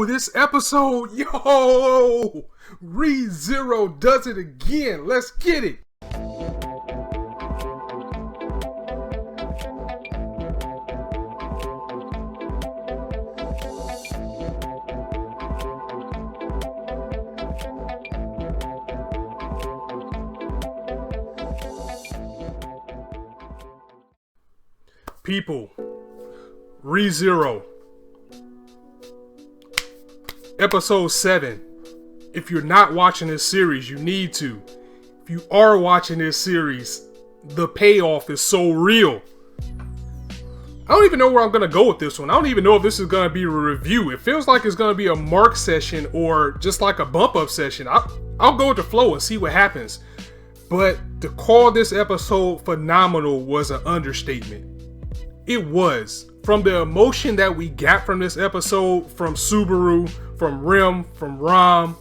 This episode, ReZero does it again. Let's get it. People, ReZero. Episode 7. If you're not watching this series, you need to. If you are watching this series, the payoff is so real. I don't even know where I'm going to go with this one. I don't even know if this is going to be a review. It feels like it's going to be a mark session or just like a bump up session. I'll go with the flow and see what happens. But to call this episode phenomenal was an understatement. It was. From the emotion that we got from this episode, from Subaru, from Rim, from Ram,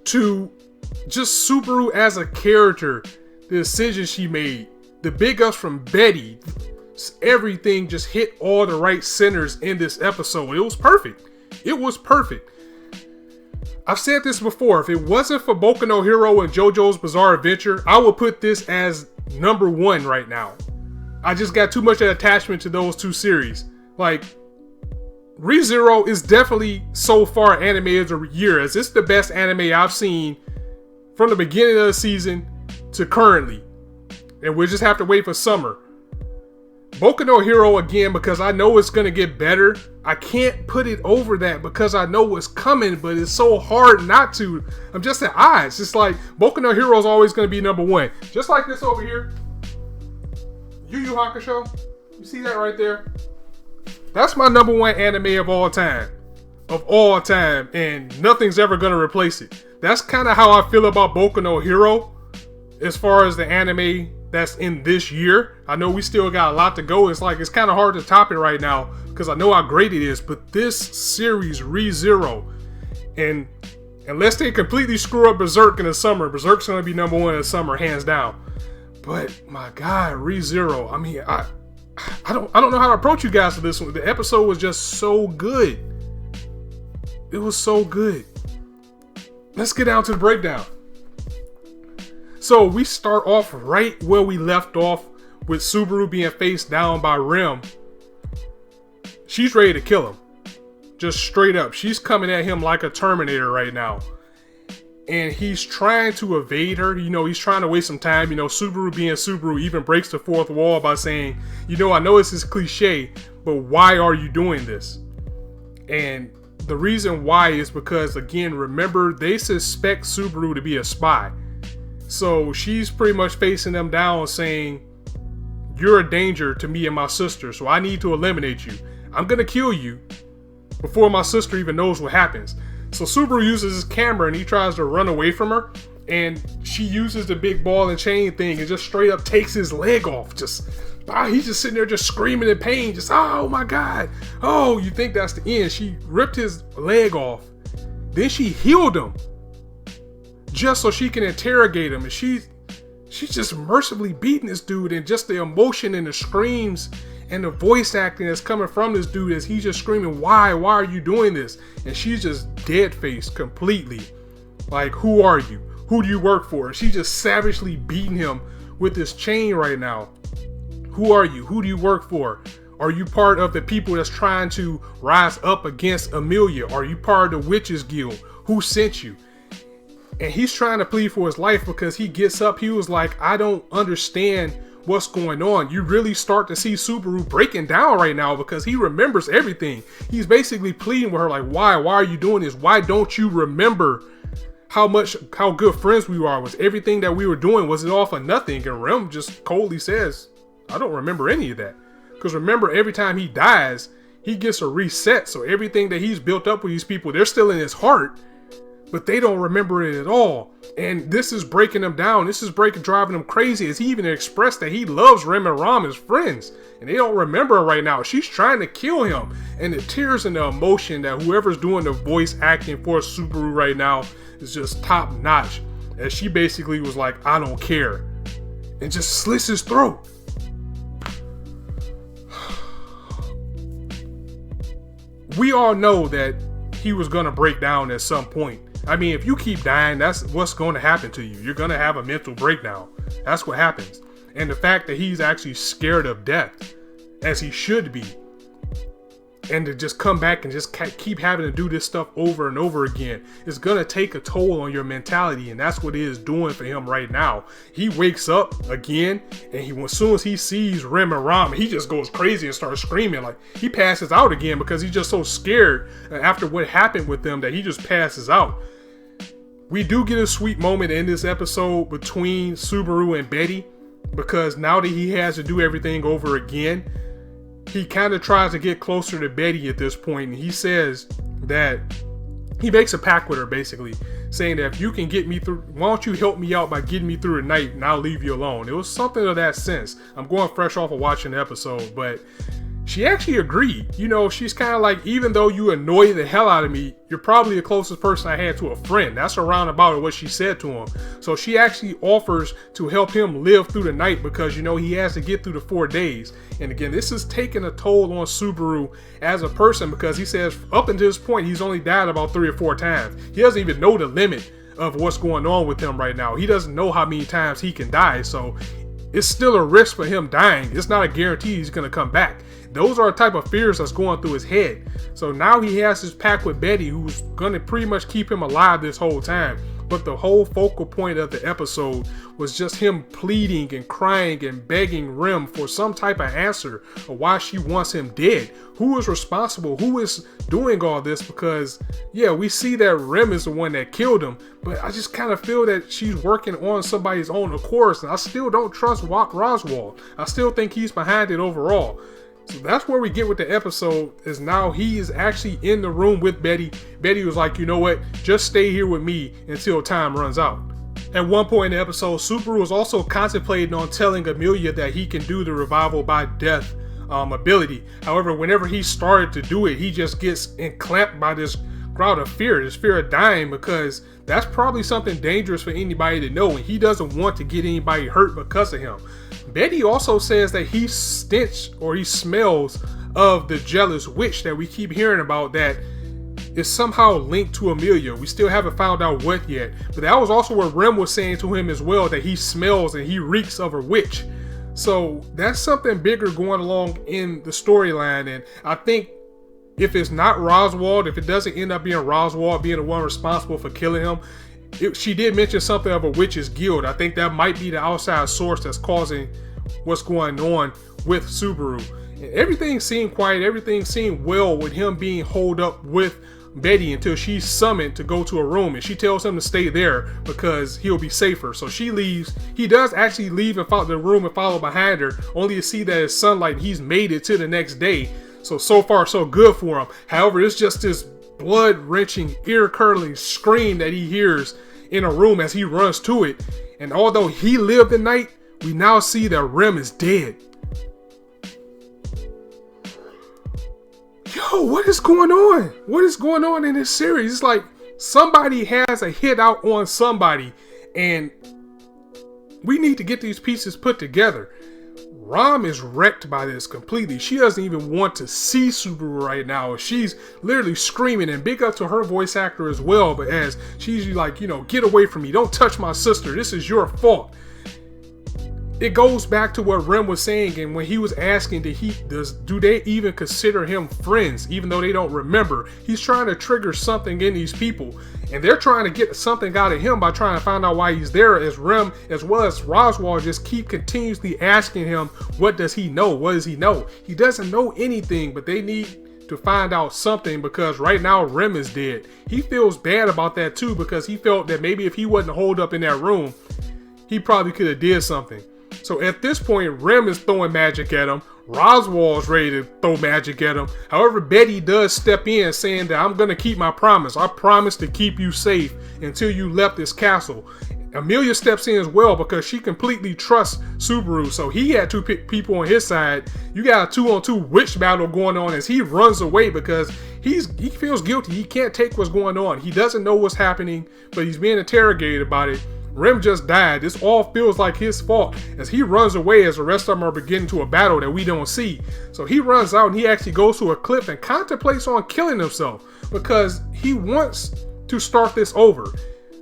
to just Subaru as a character, the decisions she made, the big ups from Betty, everything just hit all the right centers in this episode. It was perfect. It was perfect. I've said this before, if it wasn't for Boku no Hero and JoJo's Bizarre Adventure, I would put this as number 1 right now. I just got too much of attachment to those two series. Like, ReZero is definitely so far anime of the year, as it's the best anime I've seen from the beginning of the season to currently. And we'll just have to wait for summer. Boku no Hero again, because I know it's going to get better. I can't put it over that because I know what's coming, but it's so hard not to. I'm just at odds. It's like Boku no Hero is always going to be number 1. Just like this over here. Yu Yu Hakusho, you see that right there? That's my number 1 anime of all time. And nothing's ever going to replace it. That's kind of how I feel about Boku no Hero as far as the anime that's in this year. I know we still got a lot to go. It's kind of hard to top it right now because I know how great it is. But this series, ReZero, and unless they completely screw up Berserk in the summer, Berserk's going to be number 1 in the summer, hands down. But my God, ReZero. I mean, I don't know how to approach you guys for this one. The episode was just so good. It was so good. Let's get down to the breakdown. So we start off right where we left off with Subaru being faced down by Rim. She's ready to kill him. Just straight up. She's coming at him like a Terminator right now. And he's trying to evade her. He's trying to waste some time. Subaru being Subaru even breaks the fourth wall by saying, I know this is cliche, but why are you doing this? And the reason why is because, again, remember, they suspect Subaru to be a spy. So she's pretty much facing them down saying, you're a danger to me and my sister, so I need to eliminate you. I'm going to kill you before my sister even knows what happens. So Subaru uses his camera and he tries to run away from her, and she uses the big ball and chain thing and just straight up takes his leg off. He's just sitting there just screaming in pain. Just, oh my God. Oh, you think that's the end. She ripped his leg off. Then she healed him just so she can interrogate him. And she's just mercifully beating this dude, and just the emotion and the screams and the voice acting that's coming from this dude as he's just screaming, why are you doing this? And she's just dead-faced completely. Like, who are you? Who do you work for? And she's just savagely beating him with this chain right now. Who are you? Who do you work for? Are you part of the people that's trying to rise up against Amelia? Are you part of the Witches Guild? Who sent you? And he's trying to plead for his life because he gets up. He was like, I don't understand what's going on. You really start to see Subaru breaking down right now because he remembers everything. He's basically pleading with her like, why are you doing this? Why don't you remember how good friends we are? Was everything that we were doing, was it all for nothing? And Rem just coldly says, I don't remember any of that. Because remember, every time he dies, he gets a reset. So everything that he's built up with these people, they're still in his heart, but they don't remember it at all. And this is breaking them down. This is driving them crazy, as he even expressed that he loves Rem and Ram as friends, and they don't remember right now. She's trying to kill him. And the tears and the emotion that whoever's doing the voice acting for Subaru right now is just top notch. As she basically was like, I don't care, and just slits his throat. we all know that he was going to break down at some point. I mean, if you keep dying, that's what's going to happen to you. You're going to have a mental breakdown. That's what happens. And the fact that he's actually scared of death, as he should be, and to just come back and just keep having to do this stuff over and over again, is going to take a toll on your mentality. And that's what it is doing for him right now. He wakes up again, and as soon as he sees Rem and Ram, he just goes crazy and starts screaming. Like, he passes out again because he's just so scared after what happened with them that he just passes out. We do get a sweet moment in this episode between Subaru and Betty, because now that he has to do everything over again, he kind of tries to get closer to Betty at this point, and he says that he makes a pact with her, basically saying that if you can get me through, why don't you help me out by getting me through the night and I'll leave you alone. It was something of that sense. I'm going fresh off of watching the episode, but she actually agreed. You know, she's kind of like, even though you annoy the hell out of me, you're probably the closest person I had to a friend. That's a roundabout of what she said to him. So she actually offers to help him live through the night because, you know, he has to get through the 4 days. And again, this is taking a toll on Subaru as a person, because he says up until this point, he's only died about 3 or 4 times. He doesn't even know the limit of what's going on with him right now. He doesn't know how many times he can die. So it's still a risk for him dying. It's not a guarantee he's going to come back. Those are the type of fears that's going through his head. So now he has this pact with Betty, who's going to pretty much keep him alive this whole time. But the whole focal point of the episode was just him pleading and crying and begging Rem for some type of answer of why she wants him dead. Who is responsible? Who is doing all this? Because, yeah, we see that Rem is the one that killed him, but I just kind of feel that she's working on somebody's own accord, and I still don't trust Roswell. I still think he's behind it overall. So that's where we get with the episode, is now he is actually in the room with Betty. Betty was like, you know what, just stay here with me until time runs out. At one point in the episode, Subaru was also contemplating on telling Amelia that he can do the revival by death ability. However, whenever he started to do it, he just gets enclamped by this crowd of fear, this fear of dying, because that's probably something dangerous for anybody to know, and he doesn't want to get anybody hurt because of him. Betty also says that he smells of the jealous witch that we keep hearing about, that is somehow linked to Amelia. We still haven't found out what yet, but that was also what Rem was saying to him as well, that he smells and he reeks of a witch. So that's something bigger going along in the storyline, and I think if it's not Roswell, if it doesn't end up being Roswell being the one responsible for killing him, she did mention something of a witch's guild. I think that might be the outside source that's causing what's going on with Subaru. And everything seemed quiet. Everything seemed well with him being holed up with Betty until she's summoned to go to a room, and she tells him to stay there because he'll be safer. So she leaves. He does actually leave and follow the room and follow behind her, only to see that it's sunlight. He's made it to the next day. So far so good for him. However, it's just this blood-wrenching, ear-curdling scream that he hears in a room as he runs to it. And although he lived the night, we now see that Rem is dead. Yo, what is going on? What is going on in this series? It's like somebody has a hit out on somebody, and we need to get these pieces put together. Ram is wrecked by this completely. She doesn't even want to see Subaru right now. She's literally screaming, and big up to her voice actor as well, but as she's like, you know, get away from me. Don't touch my sister. This is your fault. It goes back to what Rem was saying, and when he was asking, do they even consider him friends, even though they don't remember? He's trying to trigger something in these people, and they're trying to get something out of him by trying to find out why he's there, as Rem, as well as Roswell, just keep continuously asking him, what does he know? What does he know? He doesn't know anything, but they need to find out something, because right now Rem is dead. He feels bad about that too, because he felt that maybe if he wasn't holed up in that room, he probably could have did something. So at this point, Rem is throwing magic at him. Roswell is ready to throw magic at him. However, Betty does step in, saying that I'm going to keep my promise. I promise to keep you safe until you left this castle. Amelia steps in as well because she completely trusts Subaru. So he had two people on his side. You got a 2-on-2 witch battle going on as he runs away because he feels guilty. He can't take what's going on. He doesn't know what's happening, but he's being interrogated about it. Rem just died. This all feels like his fault as he runs away as the rest of them are beginning to a battle that we don't see. So he runs out and he actually goes to a cliff and contemplates on killing himself because he wants to start this over.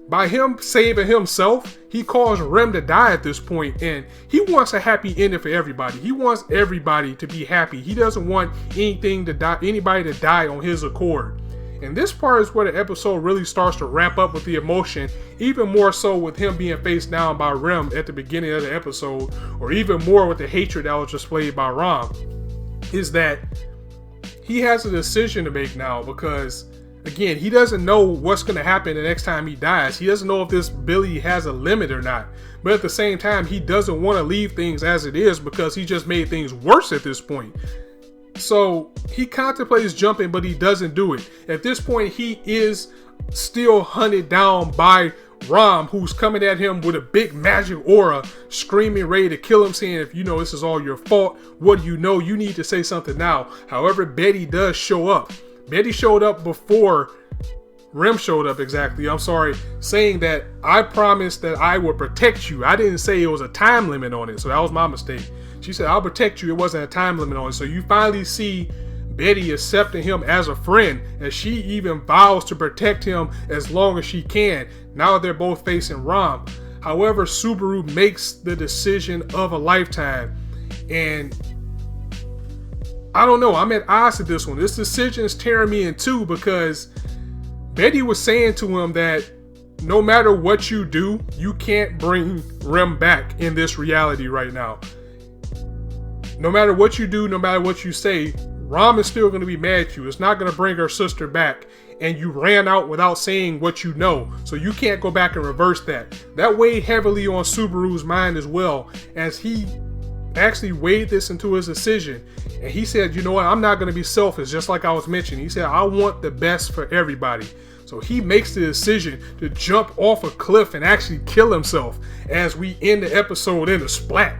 By him saving himself, he caused Rem to die at this point, and he wants a happy ending for everybody. He wants everybody to be happy. He doesn't want anybody to die on his accord. And this part is where the episode really starts to ramp up with the emotion, even more so with him being faced down by Rem at the beginning of the episode, or even more with the hatred that was displayed by Ram, is that he has a decision to make now because, again, he doesn't know what's going to happen the next time he dies. He doesn't know if this ability has a limit or not. But at the same time, he doesn't want to leave things as it is because he just made things worse at this point. So he contemplates jumping, but he doesn't do it. At this point, he is still hunted down by Ram, who's coming at him with a big magic aura, screaming, ready to kill him, saying, if you know this is all your fault, what do you know? You need to say something now. However, Betty does show up. Betty showed up before Rem showed up, exactly. I'm sorry, saying that I promised that I would protect you. I didn't say it was a time limit on it, so that was my mistake. She said, I'll protect you. It wasn't a time limit on it. So you finally see Betty accepting him as a friend, as she even vows to protect him as long as she can. Now they're both facing Ram. However, Subaru makes the decision of a lifetime. And I don't know, I'm at odds with this one. This decision is tearing me in two because Betty was saying to him that no matter what you do, you can't bring Rem back in this reality right now. No matter what you do, no matter what you say, Ram is still going to be mad at you. It's not going to bring her sister back. And you ran out without saying what you know. So you can't go back and reverse that. That weighed heavily on Subaru's mind as well, as he actually weighed this into his decision. And he said, you know what, I'm not going to be selfish, just like I was mentioning. He said, I want the best for everybody. So he makes the decision to jump off a cliff and actually kill himself as we end the episode in a splat.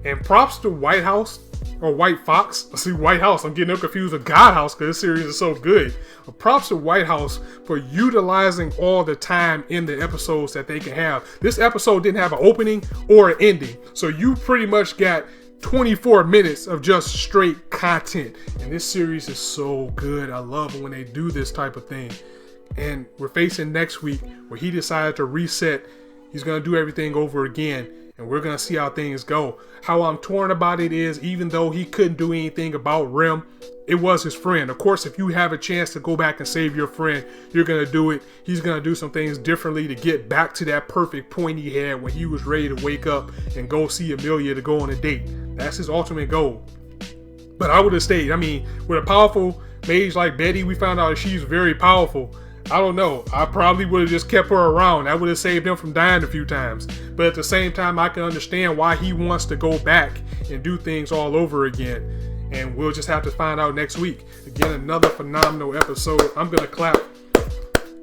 And props to White House, or White Fox. I see White House. I'm getting confused with God House because this series is so good. But props to White House for utilizing all the time in the episodes that they can have. This episode didn't have an opening or an ending. So you pretty much got 24 minutes of just straight content. And this series is so good. I love when they do this type of thing. And we're facing next week where he decided to reset. He's going to do everything over again. And we're going to see how things go. How I'm torn about it is, even though he couldn't do anything about Rem, it was his friend. Of course, if you have a chance to go back and save your friend, you're going to do it. He's going to do some things differently to get back to that perfect point he had when he was ready to wake up and go see Amelia to go on a date. That's his ultimate goal. But I would have stayed. I mean, with a powerful mage like Betty, we found out she's very powerful. I don't know. I probably would have just kept her around. That would have saved him from dying a few times. But at the same time, I can understand why he wants to go back and do things all over again. And we'll just have to find out next week. Again, another phenomenal episode. I'm going to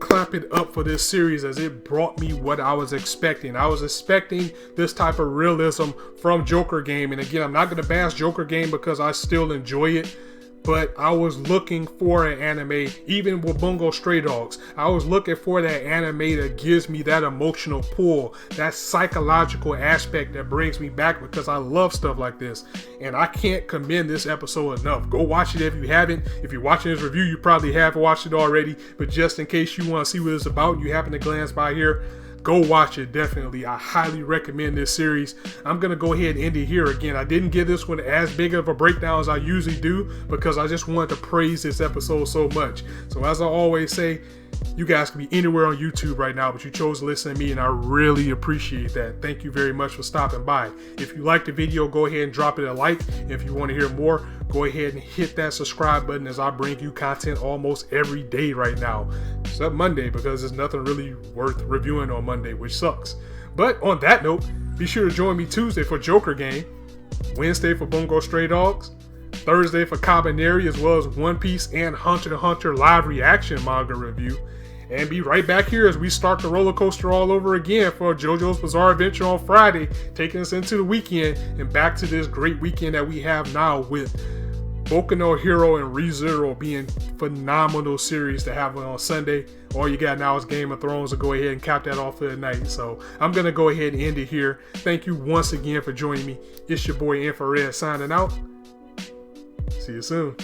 clap it up for this series as it brought me what I was expecting. I was expecting this type of realism from Joker Game. And again, I'm not going to bash Joker Game because I still enjoy it. But I was looking for an anime, even with Bungo Stray Dogs. I was looking for that anime that gives me that emotional pull, that psychological aspect that brings me back because I love stuff like this. And I can't commend this episode enough. Go watch it if you haven't. If you're watching this review, you probably have watched it already. But just in case you want to see what it's about and you happen to glance by here, go watch it, definitely. I highly recommend this series. I'm going to go ahead and end it here. Again, I didn't give this one as big of a breakdown as I usually do because I just wanted to praise this episode so much. So as I always say, you guys can be anywhere on YouTube right now, but you chose to listen to me, and I really appreciate that. Thank you very much for stopping by. If you liked the video, go ahead and drop it a like. If you want to hear more, go ahead and hit that subscribe button as I bring you content almost every day right now, except Monday because there's nothing really worth reviewing on Monday, which sucks. But on that note, be sure to join me Tuesday for Joker Game, Wednesday for Bungo Stray Dogs, Thursday for Cabaneri, as well as One Piece and Hunter x Hunter live reaction manga review. And be right back here as we start the roller coaster all over again for JoJo's Bizarre Adventure on Friday, taking us into the weekend and back to this great weekend that we have now with Boku no Hero and ReZero being phenomenal series to have on Sunday. All you got now is Game of Thrones, so go ahead and cap that off for the night. So I'm going to go ahead and end it here. Thank you once again for joining me. It's your boy Infrar-Ed signing out. See you soon.